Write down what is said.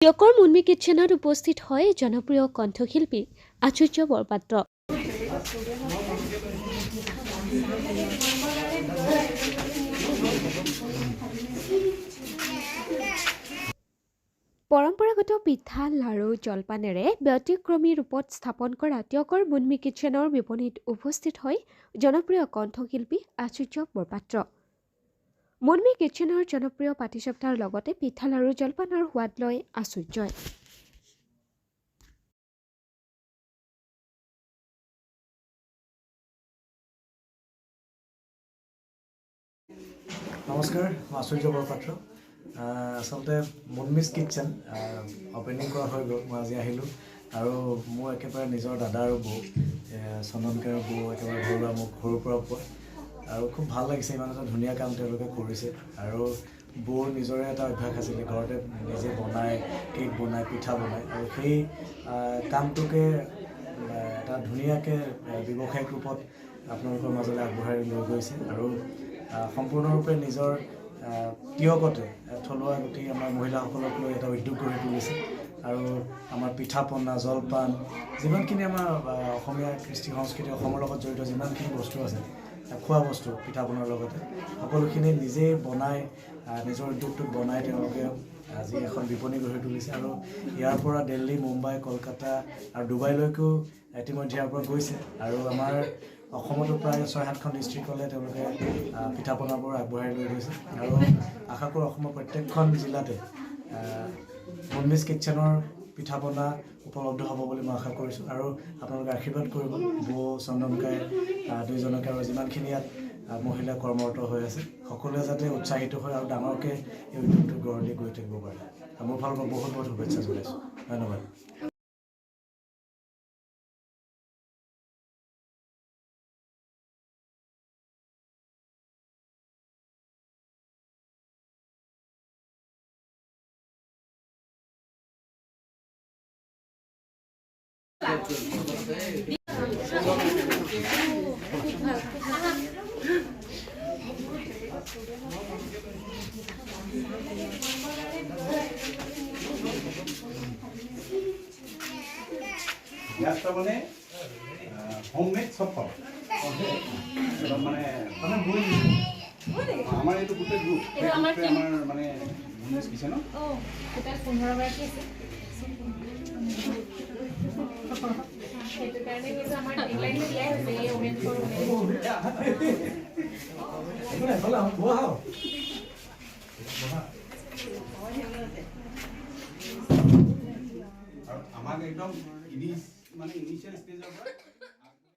য়কৰ মুনমি কিটচেনত উপস্থিত হয় জনপ্ৰিয় কণ্ঠশিল্পী আচুৰ্য বৰপাত্ৰ। পৰম্পৰাগত পিঠা লাড়ু জলপানেৰে ব্যতিক্ৰমী ৰূপত স্থাপন কৰা য়কৰ মুনমি কিটচেনৰ বিপণীত উপস্থিত হয় জনপ্ৰিয় কণ্ঠশিল্পী আচুৰ্য বৰপাত্ৰ। মুনমি কিটচেনৰ জনপ্ৰিয় পাটিচপ্তাৰ লগতে পিঠা লাড়ু জলপানৰ সোৱাদ লয় আচুৰ্যই। নমস্কাৰ, মই আচুৰ্য বৰপাত্ৰ। আচলতে মুনমিজ কিটচেন অপেনিং কৰা হৈ গ'ল, মই আজি আহিলোঁ আৰু মোৰ একেবাৰে নিজৰ দাদা আৰু বৌ চন্দনকাৰ বৌ একেবাৰে ঘৰুৱা মোক সৰুৰ পৰা পোৱা আৰু খুব ভাল লাগিছে। ইমান এটা ধুনীয়া কাম তেওঁলোকে কৰিছে আৰু বৌৰ নিজৰে এটা অভ্যাস আছিলে, ঘৰতে নিজে বনায়, কেক বনায়, পিঠা বনায় আৰু সেই কামটোকে এটা ধুনীয়াকৈ ব্যৱসায়িক ৰূপত আপোনালোকৰ মাজলৈ আগবঢ়াই লৈ গৈছে আৰু সম্পূৰ্ণৰূপে নিজৰ তিয়কতে থলুৱা গোটেই আমাৰ মহিলাসকলক লৈ এটা উদ্যোগ গঢ়ি তুলিছে আৰু আমাৰ পিঠা পনা জলপান যিমানখিনি আমাৰ অসমীয়া কৃষ্টি সংস্কৃতি অসমৰ লগত জড়িত যিমানখিনি বস্তু আছে খোৱা বস্তু পিঠা পনাৰ লগতে সকলোখিনি নিজেই বনাই নিজৰ উদ্যোগটোত বনাই তেওঁলোকে আজি এখন বিপণী গঢ়ি তুলিছে আৰু ইয়াৰ পৰা দিল্লী, মুম্বাই, কলকাতা আৰু ডুবাইলৈকেও ইতিমধ্যে ইয়াৰ পৰা গৈছে আৰু আমাৰ অসমতো প্ৰায় ৬-৭খন ডিষ্ট্ৰিক্টলৈ তেওঁলোকে পিঠা পনাবোৰ আগবঢ়াই লৈ গৈছে আৰু আশা কৰোঁ অসমৰ প্ৰত্যেকখন জিলাতে মুনমিজ কিটচেনৰ পিঠা পনা উপলব্ধ হ'ব বুলি মই আশা কৰিছোঁ আৰু আপোনালোকে আশীৰ্বাদ কৰিব বৌ চন্দনকাই দুইজনকে আৰু যিমানখিনি ইয়াত মহিলা কৰ্মৰত হৈ আছে সকলোৱে যাতে উৎসাহিত হয় আৰু ডাঙৰকৈ এই উদ্যোগটো গঢ় দি গৈ থাকিব পাৰে। মোৰ ফালৰ পৰা বহুত বহুত শুভেচ্ছা জনাইছোঁ। ধন্যবাদ। ইয়াত মানে হোমমেড চব পাব মানে আমাৰ এইটো গোটেই গ্ৰুপ আমাৰ মানে মুনমিজ কিটচেনত 15গৰাকী আছে। সেইটো কাৰণে কিন্তু আমাৰ টেগলাইনটো দিয়াই হৈছে এই ওমেন ফৰ আৰু আমাক একদম ইনিচিয়েল ষ্টেজৰ পৰা